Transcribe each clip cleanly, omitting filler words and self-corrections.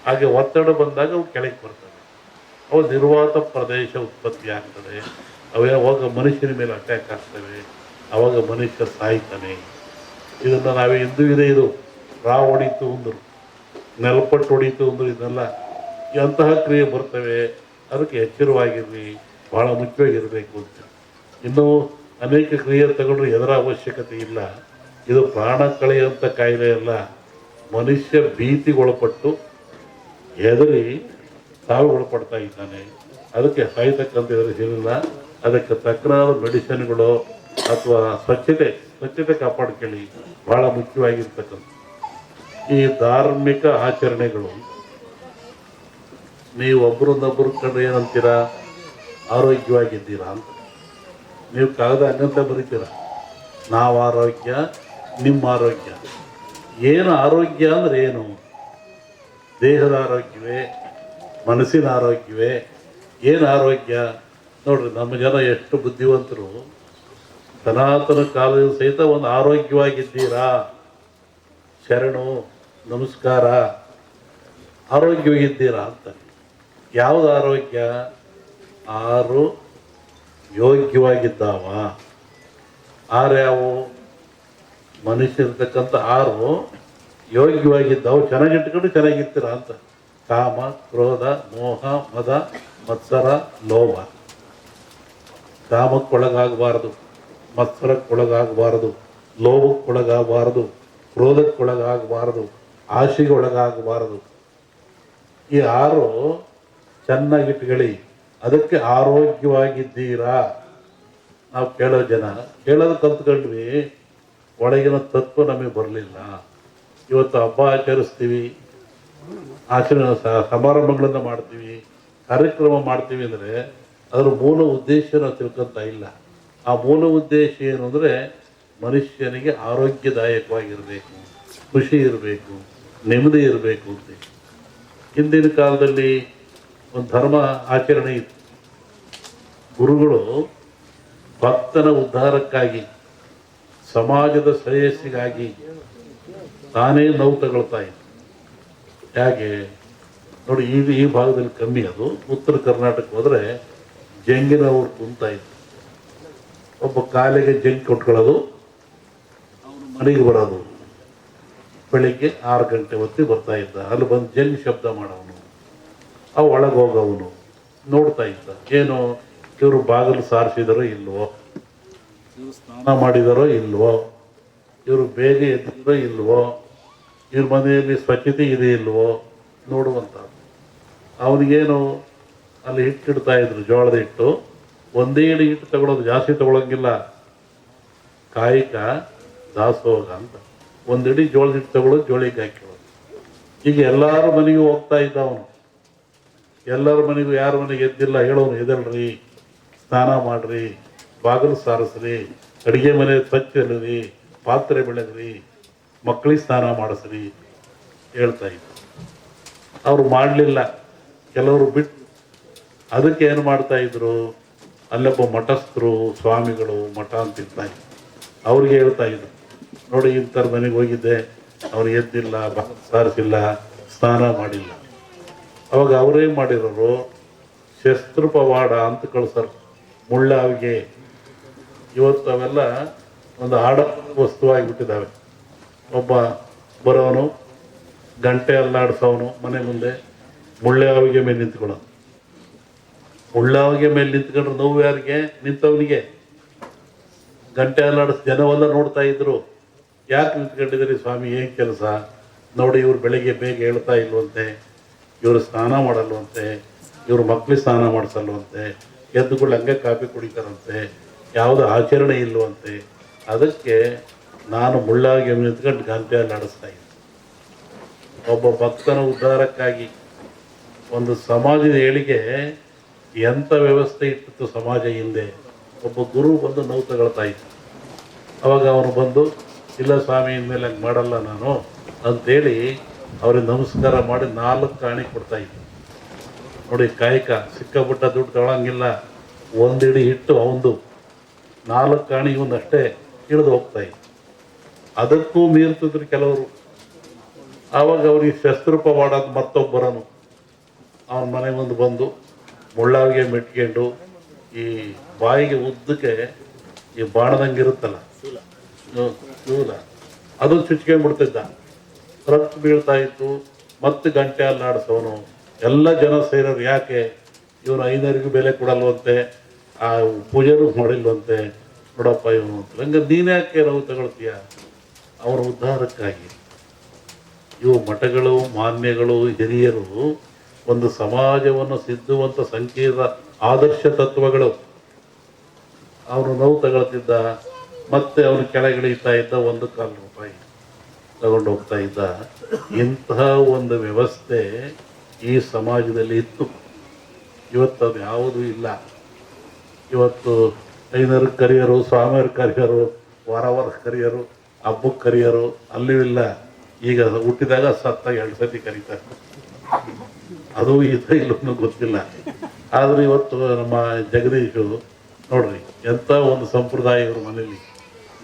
ಹಾಗೆ ಒತ್ತಡ ಬಂದಾಗ ಅವು ಕೆಳಗೆ ಬರ್ತವೆ. ಅವು ನಿರ್ವಾತ ಪ್ರದೇಶ ಉತ್ಪತ್ತಿ ಆಗ್ತದೆ. ಅವೇ ಅವಾಗ ಮನುಷ್ಯನ ಮೇಲೆ ಅಟ್ಯಾಕ್ ಆಗ್ತವೆ. ಅವಾಗ ಮನುಷ್ಯ ಸಾಯ್ತಾನೆ. ಇದನ್ನು ನಾವೇ ಇಂದು ಇದೆ. ಇದು ರಾವ್ ಹೊಡೀತು ಅಂದರು, ನೆಲಪಟ್ಟು ಹೊಡೀತು ಅಂದರು, ಇದನ್ನೆಲ್ಲ ಅಂತಹ ಕ್ರಿಯೆ ಬರ್ತವೆ. ಅದಕ್ಕೆ ಎಚ್ಚರವಾಗಿರ್ರಿ, ಭಾಳ ಮುಖ್ಯವಾಗಿರಬೇಕು ಅಂತ. ಇನ್ನೂ ಅನೇಕ ಕ್ರಿಯೆ ತಗೊಂಡ್ರೆ ಎದರ ಅವಶ್ಯಕತೆ ಇಲ್ಲ. ಇದು ಪ್ರಾಣ ಕಳೆಯುವಂಥ ಕಾಯಿಲೆ ಅಲ್ಲ. ಮನುಷ್ಯ ಭೀತಿಗೊಳಪಟ್ಟು ಹೆದರಿ ಒಳಪಡ್ತಾ ಇದ್ದಾನೆ. ಅದಕ್ಕೆ ಸಾಯ್ತಕ್ಕಂಥ ಎದುರಿಸಿಲ್ಲ. ಅದಕ್ಕೆ ತಕ್ಕನಾದ ಮೆಡಿಸಿನ್ಗಳು ಅಥವಾ ಸ್ವಚ್ಛತೆ ಕಾಪಾಡ್ಕೊಳ್ಳಿ, ಭಾಳ ಮುಖ್ಯವಾಗಿರ್ತಕ್ಕಂಥ. ಈ ಧಾರ್ಮಿಕ ಆಚರಣೆಗಳು ನೀವು ಒಬ್ಬರನ್ನೊಬ್ಬರು ಕಂಡ್ರೆ ಏನಂತೀರಾ? ಆರೋಗ್ಯವಾಗಿದ್ದೀರಾ ಅಂತ. ನೀವು ಕಾಗದ ಹಂಗಂತ ಬರೀತೀರ, ನಾವು ಆರೋಗ್ಯ, ನಿಮ್ಮ ಆರೋಗ್ಯ. ಏನು ಆರೋಗ್ಯ ಅಂದರೆ ಏನು? ದೇಹದ ಆರೋಗ್ಯವೇ, ಮನಸ್ಸಿನ ಆರೋಗ್ಯವೇ? ಏನು ಆರೋಗ್ಯ? ನೋಡ್ರಿ, ನಮ್ಮ ಜನ ಎಷ್ಟು ಬುದ್ಧಿವಂತರು. ಸನಾತನ ಕಾಲದ ಸಹಿತ ಒಂದು ಆರೋಗ್ಯವಾಗಿದ್ದೀರಾ, ಶರಣು, ನಮಸ್ಕಾರ, ಆರೋಗ್ಯವಾಗಿದ್ದೀರಾ ಅಂತ. ಯಾವುದು ಆರೋಗ್ಯ? ಆರು ಯೋಗ್ಯವಾಗಿದ್ದಾವ. ಆರು ಯಾವುವು? ಮನುಷ್ಯರ್ತಕ್ಕಂಥ ಆರು ಯೋಗ್ಯವಾಗಿದ್ದಾವು. ಚೆನ್ನಾಗಿಟ್ಕೊಂಡು ಚೆನ್ನಾಗಿರ್ತೀರ ಅಂತ. ಕಾಮ, ಕ್ರೋಧ, ಮೋಹ, ಮದ, ಮತ್ಸರ, ಲೋಭ. ಕಾಮಕ್ಕೊಳಗಾಗಬಾರದು, ಮತ್ಸರಕ್ಕೊಳಗಾಗಬಾರದು, ಲೋಭಕ್ಕೊಳಗಾಗಬಾರದು, ಕ್ರೋಧಕ್ಕೊಳಗಾಗಬಾರದು, ಆಶೆಗೆ ಒಳಗಾಗಬಾರದು. ಈ ಆರು ಚೆನ್ನಾಗಿಟ್ಕೊಳ್ಳಿ. ಅದಕ್ಕೆ ಆರೋಗ್ಯವಾಗಿದ್ದೀರಾ. ನಾವು ಕೇಳೋದು ಕಲ್ತ್ಕೊಂಡ್ವಿ, ಒಳಗಿನ ತತ್ವ ನಮಗೆ ಬರಲಿಲ್ಲ. ಇವತ್ತು ಹಬ್ಬ ಆಚರಿಸ್ತೀವಿ, ಸಮಾರಂಭಗಳನ್ನು ಮಾಡ್ತೀವಿ, ಕಾರ್ಯಕ್ರಮ ಮಾಡ್ತೀವಿ ಅಂದರೆ ಅದರ ಮೂಲ ಉದ್ದೇಶ ನಾವು ತಿಳ್ಕೊತಾ ಇಲ್ಲ. ಆ ಮೂಲ ಉದ್ದೇಶ ಏನು ಅಂದರೆ ಮನುಷ್ಯನಿಗೆ ಆರೋಗ್ಯದಾಯಕವಾಗಿರಬೇಕು, ಖುಷಿ ಇರಬೇಕು, ನೆಮ್ಮದಿ ಇರಬೇಕು ಅಂತ. ಹಿಂದಿನ ಕಾಲದಲ್ಲಿ ಒಂದು ಧರ್ಮ ಆಚರಣೆ ಇತ್ತು. ಗುರುಗಳು ಭಕ್ತನ ಉದ್ಧಾರಕ್ಕಾಗಿ, ಸಮಾಜದ ಶ್ರೇಯಸ್ಸಿಗಾಗಿ ತಾನೇ ನೋವು ತಗೊಳ್ತಾ ಇತ್ತು. ಹೇಗೆ ನೋಡಿ, ಈ ಭಾಗದಲ್ಲಿ ಕಮ್ಮಿ. ಅದು ಉತ್ತರ ಕರ್ನಾಟಕ ಹೋದರೆ ಜಂಗಿನವ್ರು ಕುಂತಾ ಇತ್ತು. ಒಬ್ಬ ಕಾಲಿಗೆ ಜಂಗ್ ಕೊಟ್ಕೊಳ್ಳೋದು, ಅವನು ಮನೆಗೆ ಬರೋದು. ಬೆಳಿಗ್ಗೆ 6 ಗಂಟೆ ಹೊತ್ತಿಗೆ ಬರ್ತಾ ಇದ್ದ. ಅಲ್ಲಿ ಬಂದು ಜಂಗ್ ಶಬ್ದ ಮಾಡೋವನು, ಅವು ಒಳಗೆ ಹೋಗೋವನು ನೋಡ್ತಾ ಇದ್ದ. ಏನು ಇವರು ಬಾಗಿಲು ಸಾರಿಸಿದಾರೋ ಇಲ್ವೋ, ಇವರು ಸ್ನಾನ ಮಾಡಿದಾರೋ ಇಲ್ವೋ, ಇವರು ಬೇಗ ಎದ್ದಿರೋ ಇಲ್ವೋ, ಇವ್ರ ಮನೆಯಲ್ಲಿ ಸ್ವಚ್ಛತೆ ಇದೆ ಇಲ್ವೋ ನೋಡುವಂಥ. ಅವನಿಗೇನು ಅಲ್ಲಿ ಹಿಟ್ಟಿಡ್ತಾ ಇದ್ರು, ಜೋಳದ ಹಿಟ್ಟು. ಒಂದೇ ಇಡಿ ಹಿಟ್ಟು ತಗೊಳ್ಳೋದು, ಜಾಸ್ತಿ ತಗೊಳಂಗಿಲ್ಲ. ಕಾಯಿಕ ದಾಸೋಗ ಅಂತ ಒಂದಿಡಿ ಜೋಳದ ಹಿಟ್ಟು ತಗೊಳ್ಳೋದು, ಜೋಳಿಗೆ ಹಾಕಿರೋದು. ಈಗ ಎಲ್ಲರ ಮನೆಗೂ ಹೋಗ್ತಾ ಇದ್ದ ಅವನು. ಎಲ್ಲರ ಮನೆಗೂ, ಯಾರ ಮನೆಗೆ ಎದ್ದಿಲ್ಲ ಹೇಳೋನು, ಎದಲ್ರಿ, ಸ್ನಾನ ಮಾಡ್ರಿ, ಬಾಗಿಲು ಸಾರಿಸ್ರಿ, ಅಡುಗೆ ಮನೆ ಸ್ವಚ್ಛ ಇಲ್ಲರಿ, ಪಾತ್ರೆ ಬೆಳೆದ್ರಿ, ಮಕ್ಕಳಿಗೆ ಸ್ನಾನ ಮಾಡಿಸ್ರಿ ಹೇಳ್ತಾ ಇದ್ರು. ಅವರು ಮಾಡಲಿಲ್ಲ, ಕೆಲವರು ಬಿಟ್ಟು. ಅದಕ್ಕೆ ಏನು ಮಾಡ್ತಾ ಇದ್ರು? ಅಲ್ಲೊಬ್ಬ ಮಠಸ್ಥರು, ಸ್ವಾಮಿಗಳು, ಮಠ ಅಂತ ಇರ್ತಾ ಇದ್ರು. ಅವ್ರಿಗೆ ಹೇಳ್ತಾ ಇದ್ರು, ನೋಡಿ ಇಂಥರ ಮನೆಗೆ ಹೋಗಿದ್ದೆ, ಅವ್ರು ಎದ್ದಿಲ್ಲ, ಬಾಗಿಲು ಸಾರಿಸಿಲ್ಲ, ಸ್ನಾನ ಮಾಡಿಲ್ಲ. ಅವಾಗ ಅವರೇನು ಮಾಡಿರೋರು? ಶಸ್ತ್ರಪವಾಡ ಅಂತ ಕಳ್ಸರು, ಮುಳ್ಳಾವಿಗೆ. ಇವತ್ತು ಅವೆಲ್ಲ ಒಂದು ವಸ್ತುವಾಗಿಬಿಟ್ಟಿದ್ದಾವೆ. ಒಬ್ಬ ಬರೋನು, ಗಂಟೆ ಅಲ್ಲಾಡಿಸೋನು, ಮನೆ ಮುಂದೆ ಮುಳ್ಳಾವಿಗೆ ಮೇಲೆ ನಿಂತ್ಕೊಳ್ಳೋನು. ಮುಳ್ಳಾವಿಗೆ ಮೇಲೆ ನಿಂತ್ಕೊಂಡ್ರೆ ನೋವು ಯಾರಿಗೆ? ನಿಂತವನಿಗೆ. ಗಂಟೆ ಅಲ್ಲಾಡಿಸ್ ಜನವೆಲ್ಲ ನೋಡ್ತಾ ಇದ್ರು. ಯಾಕೆ ನಿಂತ್ಕೊಂಡಿದ್ದೀರಿ ಸ್ವಾಮಿ, ಏನು ಕೆಲಸ? ನೋಡಿ, ಇವ್ರು ಬೆಳಿಗ್ಗೆ ಬೇಗ ಹೇಳ್ತಾ ಇಲ್ವಂತೆ, ಇವರು ಸ್ನಾನ ಮಾಡಲ್ವಂತೆ, ಇವ್ರ ಮಕ್ಕಳಿಗೆ ಸ್ನಾನ ಮಾಡಿಸಲ್ವಂತೆ, ಎದ್ದುಗಳು ಹಂಗೆ ಕಾಫಿ ಕುಡಿತಾರಂತೆ, ಯಾವುದೋ ಆಚರಣೆ ಇಲ್ವಂತೆ. ಅದಕ್ಕೆ ನಾನು ಮುಳ್ಳಾಗಿ ನಿಂತ್ಕೊಂಡು ಗಂಟೆಯಲ್ಲಿ ಆಡಿಸ್ತಾ ಇದ್ದೆ. ಒಬ್ಬ ಭಕ್ತನ ಉದ್ಧಾರಕ್ಕಾಗಿ ಒಂದು ಸಮಾಜದ ಏಳಿಗೆ ಎಂಥ ವ್ಯವಸ್ಥೆ ಇಟ್ಟಿತ್ತು ಸಮಾಜ ಹಿಂದೆ. ಒಬ್ಬ ಗುರು ಬಂದು ನೋವು ತಗೊಳ್ತಾ ಇತ್ತು. ಅವಾಗ ಅವನು ಬಂದು, ಇಲ್ಲ ಸ್ವಾಮಿ, ಇನ್ಮೇಲೆ ಹಂಗೆ ಮಾಡಲ್ಲ ನಾನು ಅಂಥೇಳಿ ಅವ್ರಿಗೆ ನಮಸ್ಕಾರ ಮಾಡಿ 4 ಕಾಣಿ ಕೊಡ್ತಾ ಇದ್ದ. ನೋಡಿ, ಕಾಯಕ ಸಿಕ್ಕಾಪಟ್ಟ ದುಡ್ಡು ತಗೊಳಂಗಿಲ್ಲ. ಒಂದಿಡಿ ಹಿಟ್ಟು ಅವಂದು, 4 ಕಾಣಿ ಇವನಷ್ಟೇ ಇಳಿದು ಹೋಗ್ತಾ ಇತ್ತು. ಅದಕ್ಕೂ ಮೀರ್ತಿದ್ರು ಕೆಲವರು. ಆವಾಗ ಅವ್ರಿಗೆ ಶಸ್ತ್ರೂಪ ಮಾಡೋದು ಮತ್ತೊಬ್ಬರನು ಅವನ ಮನೆ ಮುಂದೆ ಬಂದು ಮುಳ್ಳಾವಿಗೆ ಮೆಟ್ಕೊಂಡು ಈ ಬಾಯಿಗೆ ಉದ್ದಕ್ಕೆ ಈ ಬಾಣದಂಗೆ ಇರುತ್ತಲ್ಲ ಶೂಲ ಅದು ಚುಚ್ಕೊಂಡ್ಬಿಡ್ತಿದ್ದ, ರಕ್ತ ಬೀಳ್ತಾ ಇತ್ತು. ಮತ್ತೆ ಗಂಟೆ ಅಲ್ಲಾಡಿಸೋನು. ಎಲ್ಲ ಜನ ಸೇರೋರು, ಯಾಕೆ ಇವನು ಐನರಿಗೂ ಬೆಲೆ ಕೊಡಲ್ವಂತೆ, ಆ ಪೂಜೆನೂ ಮಾಡಿಲ್ವಂತೆ, ನೋಡಪ್ಪ ಇವನು ಅಂತ. ಹಂಗೆ ನೀನ್ಯಾಕೆ ನಾವು ತಗೊಳ್ತೀಯ? ಅವರ ಉದ್ಧಾರಕ್ಕಾಗಿ. ಇವು ಮಠಗಳು, ಮಾನ್ಯಗಳು, ಹಿರಿಯರು ಒಂದು ಸಮಾಜವನ್ನು ಸಿದ್ಧುವಂಥ ಸಂಕೀರ್ಣ ಆದರ್ಶ ತತ್ವಗಳು. ಅವನು ನೋವು ತಗೊಳ್ತಿದ್ದ, ಮತ್ತೆ ಅವನು ಕೆಳಗಿಳಿತಾ ಇದ್ದ, ₹1 ತಗೊಂಡು ಹೋಗ್ತಾ ಇದ್ದ. ಇಂತಹ ಒಂದು ವ್ಯವಸ್ಥೆ ಈ ಸಮಾಜದಲ್ಲಿ ಇತ್ತು. ಇವತ್ತು ಅದು ಯಾವುದೂ ಇಲ್ಲ. ಇವತ್ತು ಐನರು ಕರಿಯರು, ಸ್ವಾಮಿಯರು ಕರಿಯರು, ವಾರ ಕರಿಯರು, ಹಬ್ಬಕ್ಕೆ ಕರಿಯರು, ಅಲ್ಲೂ ಇಲ್ಲ. ಈಗ ಹುಟ್ಟಿದಾಗ ಸತ್ತಾಗ 2 ಸತಿ ಕರೀತಾರೆ. ಅದು ಇಲ್ಲೂ ಗೊತ್ತಿಲ್ಲ. ಆದರೆ ಇವತ್ತು ನಮ್ಮ ಜಗದೀಶು ನೋಡ್ರಿ, ಎಂಥ ಒಂದು ಸಂಪ್ರದಾಯ ಇವ್ರ ಮನೇಲಿ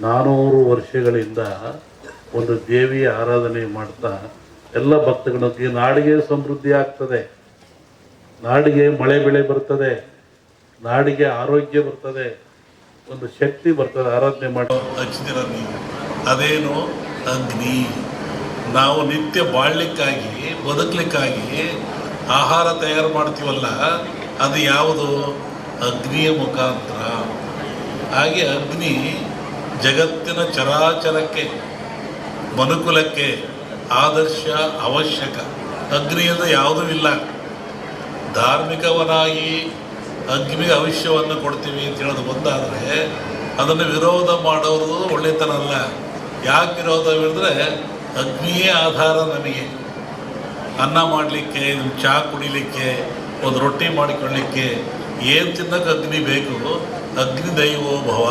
400 ವರ್ಷಗಳಿಂದ ಒಂದು ದೇವಿಯ ಆರಾಧನೆ ಮಾಡ್ತಾ ಎಲ್ಲ ಭಕ್ತಗಳಿಗೆ ನಾಡಿಗೆ ಸಮೃದ್ಧಿ ಆಗ್ತದೆ, ನಾಡಿಗೆ ಮಳೆ ಬೆಳೆ ಬರ್ತದೆ, ನಾಡಿಗೆ ಆರೋಗ್ಯ ಬರ್ತದೆ, ಒಂದು ಶಕ್ತಿ ಬರ್ತದೆ ಆರಾಧನೆ ಮಾಡೋ ಹಚ್ಚಿದಿರ ನೀವು. ಅದೇನು ಅಗ್ನಿ. ನಾವು ನಿತ್ಯ ಬಾಳ್ಲಿಕ್ಕಾಗಿ, ಬದುಕಲಿಕ್ಕಾಗಿ ಆಹಾರ ತಯಾರು ಮಾಡ್ತೀವಲ್ಲ, ಅದು ಯಾವುದು? ಅಗ್ನಿಯ ಮುಖಾಂತರ. ಹಾಗೆ ಅಗ್ನಿ ಜಗತ್ತಿನ ಚರಾಚರಕ್ಕೆ, ಮನುಕುಲಕ್ಕೆ ಆದರ್ಶ, ಅವಶ್ಯಕ. ಅಗ್ನಿಯಿಂದ ಯಾವುದೂ ಇಲ್ಲ. ಧಾರ್ಮಿಕವನಾಗಿ ಅಗ್ನಿಗೆ ಭವಿಷ್ಯವನ್ನು ಕೊಡ್ತೀವಿ ಅಂತ ಹೇಳೋದು ಬಂದಾದರೆ ಅದನ್ನು ವಿರೋಧ ಮಾಡೋದು ಒಳ್ಳೆತನ ಅಲ್ಲ. ಯಾಕೆ ವಿರೋಧ ಹೇಳಿದ್ರೆ, ಅಗ್ನಿಯೇ ಆಧಾರ ನಮಗೆ. ಅನ್ನ ಮಾಡಲಿಕ್ಕೆ, ಚಹಾ ಕುಡಿಲಿಕ್ಕೆ, ಒಂದು ರೊಟ್ಟಿ ಮಾಡಿಕೊಳ್ಳಲಿಕ್ಕೆ ಏನು ತಿನ್ನೋಕೆ ಅಗ್ನಿ ಬೇಕು. ಅಗ್ನಿ ದೈವೋ ಭವ.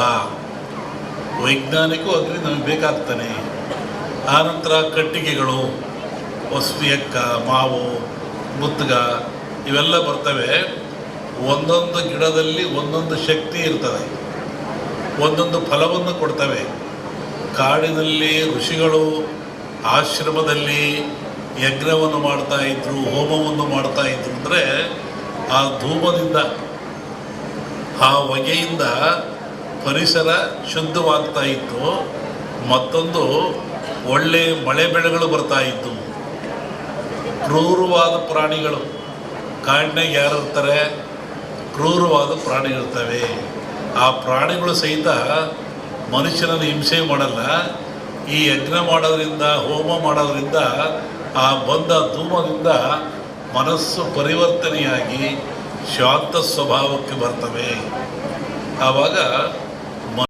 ವೈಜ್ಞಾನಿಕೂ ಅಗ್ನಿ ನಮಗೆ ಬೇಕಾಗ್ತಾನೆ. ಆನಂತರ ಕಟ್ಟಿಗೆಗಳು, ಹೊಸ್ವಿಯಕ್ಕ, ಮಾವು, ಮುತ್ತುಗ ಇವೆಲ್ಲ ಬರ್ತವೆ. ಒಂದೊಂದು ಗಿಡದಲ್ಲಿ ಒಂದೊಂದು ಶಕ್ತಿ ಇರ್ತದೆ, ಒಂದೊಂದು ಫಲವನ್ನು ಕೊಡ್ತವೆ. ಕಾಡಿನಲ್ಲಿ ಋಷಿಗಳು ಆಶ್ರಮದಲ್ಲಿ ಯಜ್ಞವನ್ನು ಮಾಡ್ತಾಯಿದ್ರು, ಹೋಮವನ್ನು ಮಾಡ್ತಾಯಿದ್ರು. ಅಂದರೆ ಆ ಧೂಮದಿಂದ, ಆ ಹೊಗೆಯಿಂದ ಪರಿಸರ ಶುದ್ಧವಾಗ್ತಾ ಇತ್ತು. ಮತ್ತೊಂದು ಒಳ್ಳೆ ಮಳೆ ಬೆಳೆಗಳು ಬರ್ತಾ ಇತ್ತು. ಕ್ರೂರವಾದ ಪ್ರಾಣಿಗಳು, ಕಾಡಿನಾಗ ಯಾರು ಇರ್ತಾರೆ? ಕ್ರೂರವಾದ ಪ್ರಾಣಿಗಳಿರ್ತವೆ. ಆ ಪ್ರಾಣಿಗಳು ಸಹಿತ ಮನುಷ್ಯನನ್ನು ಹಿಂಸೆ ಮಾಡಲ್ಲ. ಈ ಯಜ್ಞ ಮಾಡೋದ್ರಿಂದ, ಹೋಮ ಮಾಡೋದ್ರಿಂದ, ಆ ಬಂದ ಧೂಮದಿಂದ ಮನಸ್ಸು ಪರಿವರ್ತನೆಯಾಗಿ ಶಾಂತ ಸ್ವಭಾವಕ್ಕೆ ಬರ್ತವೆ. ಆವಾಗ